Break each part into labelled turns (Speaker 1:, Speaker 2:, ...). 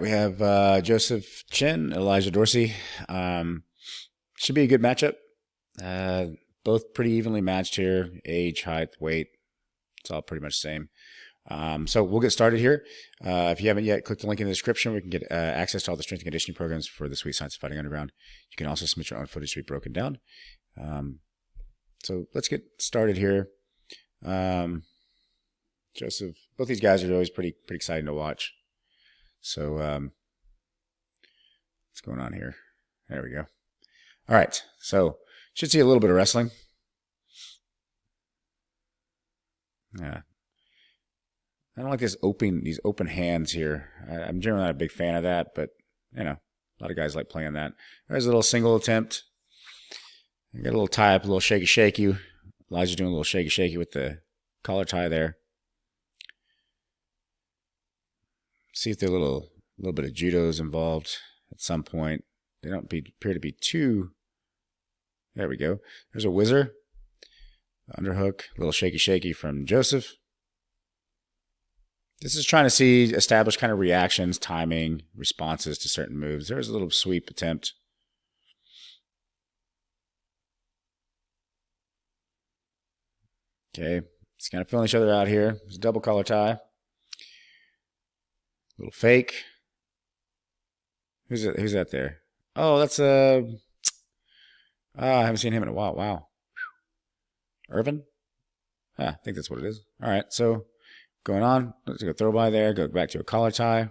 Speaker 1: right, we have Jozef, Chen, Elijah Dorsey. Should be a good matchup. Both pretty evenly matched here. Age, height, weight. It's all pretty much the same. So we'll get started here. If you haven't yet, click the link in the description. We can get access to all the strength and conditioning programs for the Sweet Science of Fighting Underground. You can also submit your own footage to be broken down. So let's get started here. Jozef, both these guys are always pretty exciting to watch. So what's going on here? There we go. All right, so should see a little bit of wrestling. Yeah, I don't like these open hands here. I'm generally not a big fan of that, but you know, a lot of guys like playing that. There's a little single attempt. I got a little tie up, a little shaky. Elijah's doing a little shaky with the collar tie there. See if there's a little bit of judo's involved at some point. They don't appear to be too. There we go. There's a whizzer. Underhook. A little shaky from Jozef. This is trying to establish kind of reactions, timing, responses to certain moves. There's a little sweep attempt. Okay. It's kind of filling each other out here. There's a double collar tie. Little fake. Who's that there? Oh, that's I haven't seen him in a while. Wow. Irvin? I think that's what it is. All right, so going on. Let's go throw by there. Go back to a collar tie.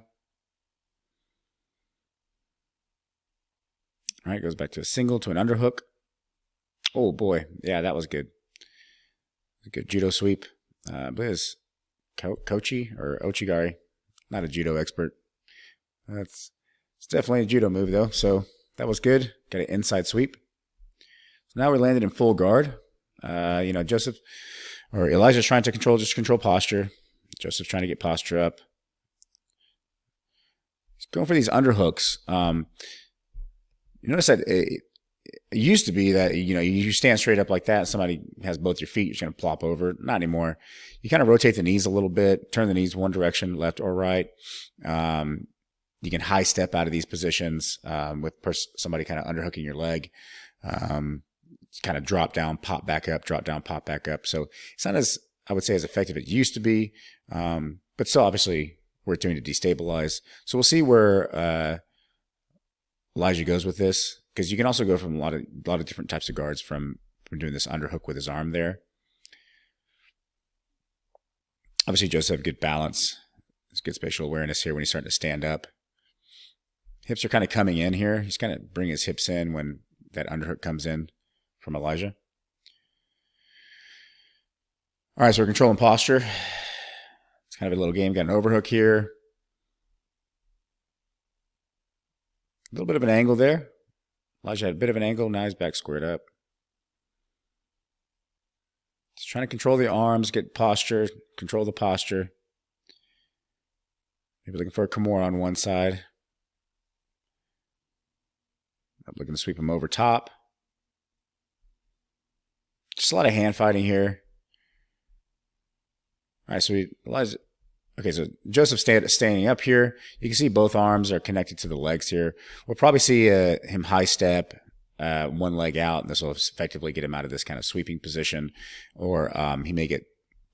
Speaker 1: All right, goes back to a single to an underhook. Oh boy, yeah, that was good. A good judo sweep. I believe it's Kochi or Ochigari. Not a judo expert. It's definitely a judo move, though. So that was good. Got an inside sweep. So now we landed in full guard. Jozef or Elijah's trying to control posture. Jozef's trying to get posture up. He's going for these underhooks. You notice that it used to be that you stand straight up like that. Somebody has both your feet. You're going to plop over. Not anymore. You kind of rotate the knees a little bit. Turn the knees one direction, left or right. You can high step out of these positions with somebody kind of underhooking your leg. Kind of drop down, pop back up, drop down, pop back up. So it's not as, I would say, as effective as it used to be, but still obviously worth doing to destabilize. So we'll see where Elijah goes with this, because you can also go from a lot of different types of guards from doing this underhook with his arm there. Obviously, Jozef has good balance. There's good spatial awareness here when he's starting to stand up. Hips are kind of coming in here. He's kind of bringing his hips in when that underhook comes in from Elijah. All right, so we're controlling posture. It's kind of a little game. Got an overhook here. A little bit of an angle there. Elijah had a bit of an angle. Now he's back squared up. Just trying to control the arms, get posture, control the posture. Maybe looking for a Kimura on one side. I'm looking to sweep him over top. Just a lot of hand fighting here. All right, so so Jozef standing up here. You can see both arms are connected to the legs here. We'll probably see him high step, one leg out, and this will effectively get him out of this kind of sweeping position. Or he may get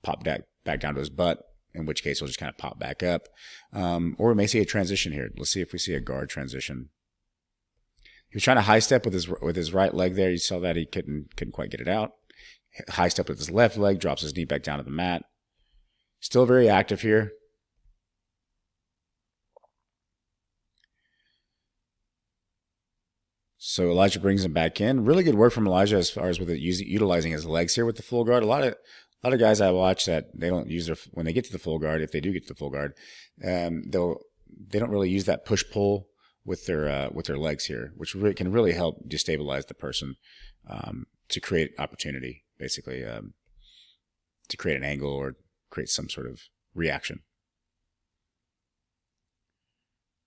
Speaker 1: popped back down to his butt, in which case he'll just kind of pop back up. Or we may see a transition here. Let's see if we see a guard transition. He was trying to high step with his right leg there. You saw that he couldn't quite get it out. High step with his left leg, drops his knee back down to the mat. Still very active here. So Elijah brings him back in. Really good work from Elijah as far as with utilizing his legs here with the full guard. A lot of guys I watch that they don't use when they get to the full guard. If they do get to the full guard, they don't really use that push pull with their legs here, which can really help destabilize the person to create opportunity, basically to create an angle or create some sort of reaction.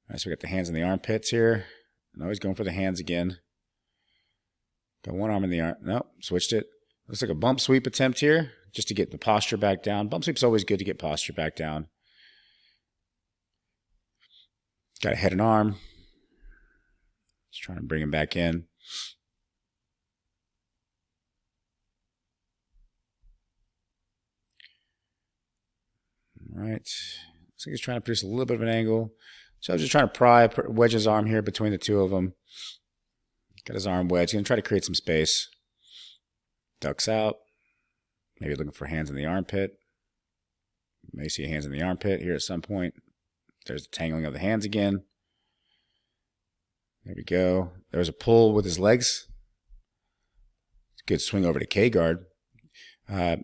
Speaker 1: All right, so we got the hands in the armpits here. And always going for the hands again. Got one arm in the arm. Nope, switched it. Looks like a bump sweep attempt here, just to get the posture back down. Bump sweep's always good to get posture back down. Got a head and arm. Just trying to bring him back in. All right. Looks like he's trying to produce a little bit of an angle. So I was just trying to wedge his arm here between the two of them. Got his arm wedged. He's going to try to create some space. Ducks out. Maybe looking for hands in the armpit. May see hands in the armpit here at some point. There's the tangling of the hands again. There we go. There's a pull with his legs. Good swing over to K guard. Elijah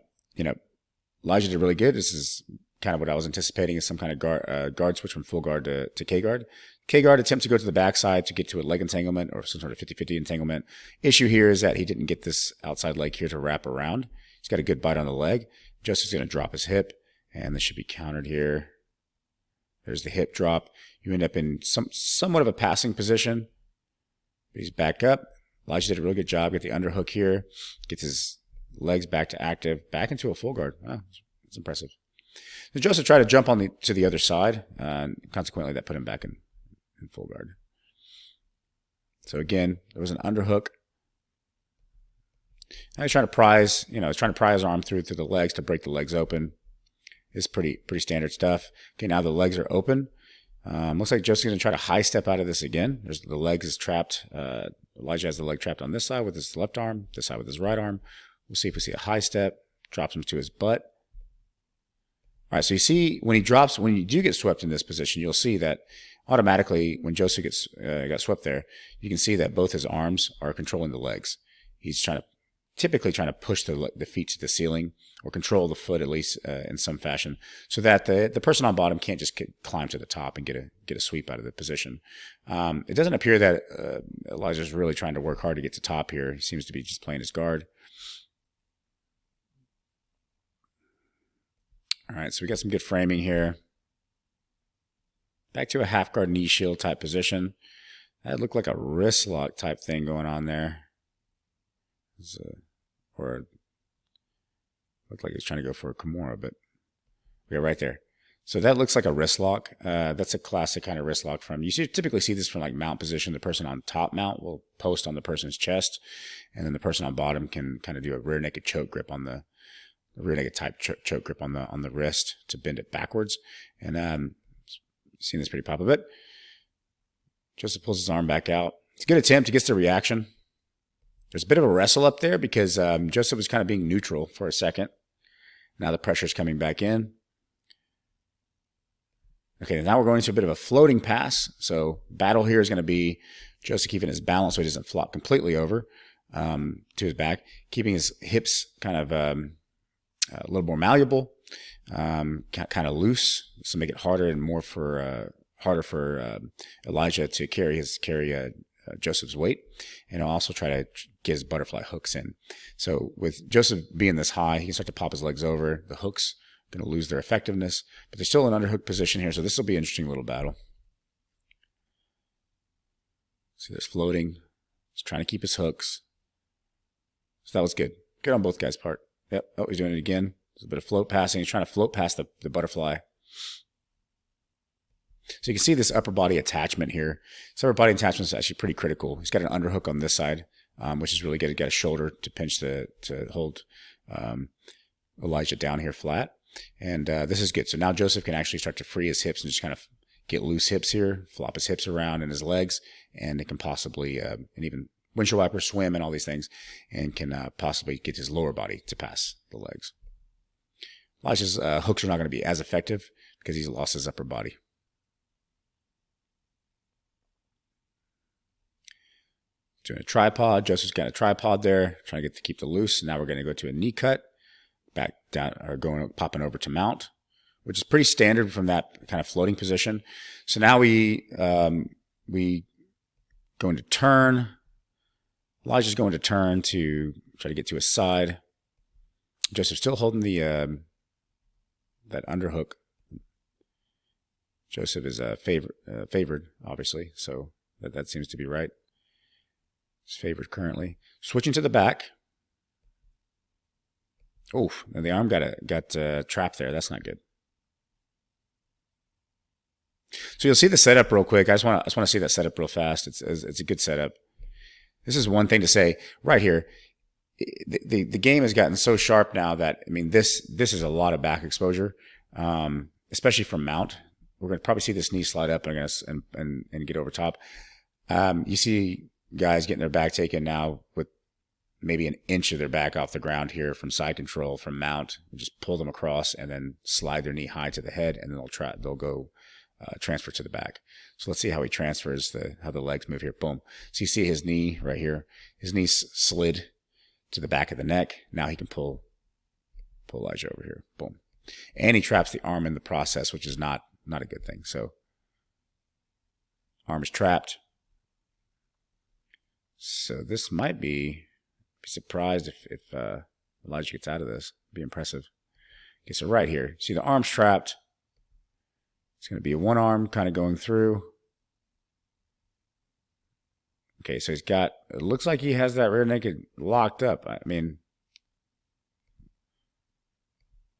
Speaker 1: did really good. This is kind of what I was anticipating, is some kind of guard switch from full guard to K guard. K guard attempts to go to the backside to get to a leg entanglement or some sort of 50-50 entanglement. Issue here is that he didn't get this outside leg here to wrap around. He's got a good bite on the leg. Jozef's going to drop his hip, and this should be countered here. There's the hip drop. You end up in somewhat of a passing position. He's back up. Elijah did a really good job. Get the underhook here. Gets his legs back to active. Back into a full guard. Wow, that's impressive. So Jozef tried to jump to the other side. And consequently, that put him back in full guard. So again, there was an underhook. Now he's trying to prise. He's trying to pry his arm through the legs to break the legs open. It's pretty standard stuff. Okay, now the legs are open. Looks like Jozef's going to try to high step out of this again. The leg is trapped. Elijah has the leg trapped on this side with his left arm, this side with his right arm. We'll see if we see a high step. Drops him to his butt. All right, so you see when you do get swept in this position, you'll see that automatically when Jozef got swept there, you can see that both his arms are controlling the legs. He's typically trying to push the feet to the ceiling or control the foot at least in some fashion, so that the person on bottom can't just climb to the top and get a sweep out of the position. It doesn't appear that Elijah's really trying to work hard to get to top here. He seems to be just playing his guard. All right, so we got some good framing here. Back to a half guard knee shield type position. That looked like a wrist lock type thing going on there. Or looked like he was trying to go for a Kimura, but yeah, right there. So that looks like a wrist lock. That's a classic kind of wrist lock from. You typically see this from like mount position. The person on top mount will post on the person's chest, and then the person on bottom can kind of do a rear naked choke grip on the rear naked type choke grip on the wrist to bend it backwards. And seen this pretty pop a bit. Jozef pulls his arm back out. It's a good attempt. He gets the reaction. There's a bit of a wrestle up there because Jozef was kind of being neutral for a second. Now the pressure's coming back in. Okay, now we're going into a bit of a floating pass. So battle here is going to be Jozef keeping his balance so he doesn't flop completely over to his back, keeping his hips kind of a little more malleable, kind of loose, so make it harder and more harder for Elijah to carry Jozef's weight, and I'll also try to get his butterfly hooks in. So with Jozef being this high, he can start to pop his legs over. The hooks are going to lose their effectiveness, but they're still in underhook position here, so this will be an interesting little battle. See, there's floating. He's trying to keep his hooks. So that was good. Good on both guys' part. Yep. Oh, he's doing it again. There's a bit of float passing. He's trying to float past the butterfly. So you can see this upper body attachment here. This upper body attachment is actually pretty critical. He's got an underhook on this side, which is really good. He's got a shoulder to pinch to hold Elijah down here flat. And this is good. So now Jozef can actually start to free his hips and just kind of get loose hips here, flop his hips around in his legs, and it can possibly, and even windshield wiper, swim, and all these things, and can possibly get his lower body to pass the legs. Elijah's hooks are not going to be as effective because he's lost his upper body. Doing a tripod. Jozef's got a tripod there, trying to keep the loose. Now we're going to go to a knee cut, back down, or popping over to mount, which is pretty standard from that kind of floating position. So now we going to turn. Elijah's going to turn to try to get to his side. Jozef's still holding the that underhook. Jozef is favored, obviously, so that seems to be right. He's favored currently. Switching to the back. Oof, and the arm got trapped there. That's not good. So you'll see the setup real quick. I just want to see that setup real fast. It's a good setup. This is one thing to say right here. The game has gotten so sharp now that, I mean, this is a lot of back exposure, especially from mount. We're going to probably see this knee slide up and get over top. You see guys getting their back taken now with maybe an inch of their back off the ground here from side control, from mount. You just pull them across and then slide their knee high to the head, and then they'll go transfer to the back. So let's see how he transfers, how the legs move here. Boom. So you see his knee right here. His knee slid to the back of the neck. Now he can pull Elijah over here. Boom. And he traps the arm in the process, which is not a good thing. So arm is trapped. So this might be surprised if Elijah gets out of this. It'd be impressive. Okay, so right here, see the arm's trapped. It's going to be a one arm kind of going through. Okay, so it looks like he has that rear naked locked up. I mean,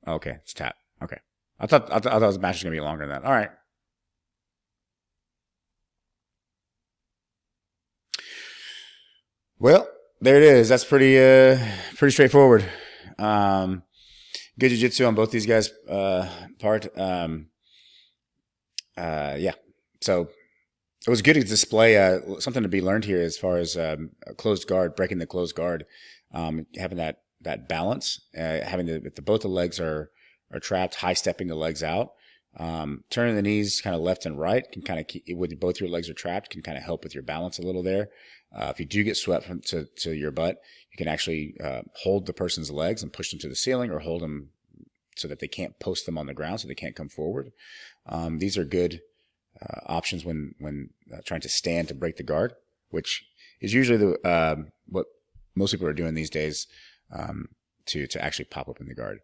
Speaker 1: okay, it's tapped. Okay. I thought the match was going to be longer than that. All right. Well, there it is. That's pretty straightforward. Good jiu-jitsu on both these guys' part. Yeah. So it was good to display something to be learned here as far as a closed guard, breaking the closed guard, having that balance, having if both the legs are trapped, high stepping the legs out, turning the knees kind of left and right can kind of keep, with both your legs are trapped, can kind of help with your balance a little there. If you do get swept to your butt, you can actually hold the person's legs and push them to the ceiling, or hold them so that they can't post them on the ground, so they can't come forward. These are good options when trying to stand to break the guard, which is usually what most people are doing these days to actually pop open the guard.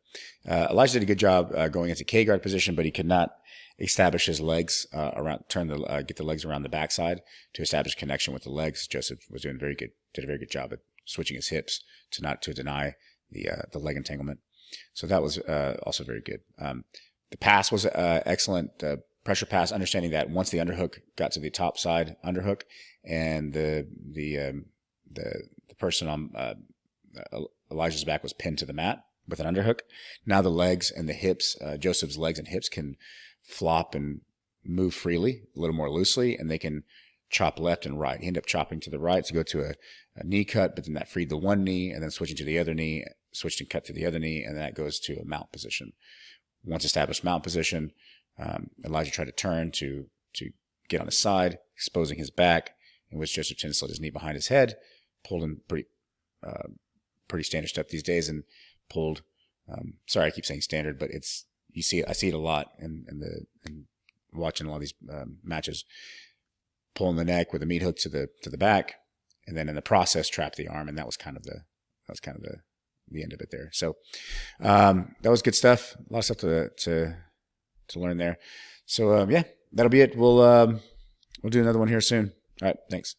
Speaker 1: Elijah did a good job going into K guard position, but he could not establish his legs get the legs around the backside to establish connection with the legs. Jozef was did a very good job at switching his hips to deny the leg entanglement. So that was also very good. The pass was excellent. Pressure pass, understanding that once the underhook got to the top side underhook, and the person on Elijah's back was pinned to the mat with an underhook, now the legs and the hips, Jozef's legs and hips can flop and move freely, a little more loosely, and they can chop left and right. He ended up chopping to the right to go to a knee cut, but then that freed the one knee, and then switching to the other knee, switched and cut to the other knee, and that goes to a mount position. Once established mount position, Elijah tried to turn to get on his side, exposing his back, in which Jozef Chen slid his knee behind his head, pulled him pretty standard stuff these days, and pulled. Sorry, I keep saying standard, but I see it a lot in watching a lot of these matches. Pulling the neck with a meat hook to the back, and then in the process trap the arm, and that was kind of the end of it there. So that was good stuff. A lot of stuff to learn there. So yeah, that'll be it. We'll do another one here soon. All right, thanks.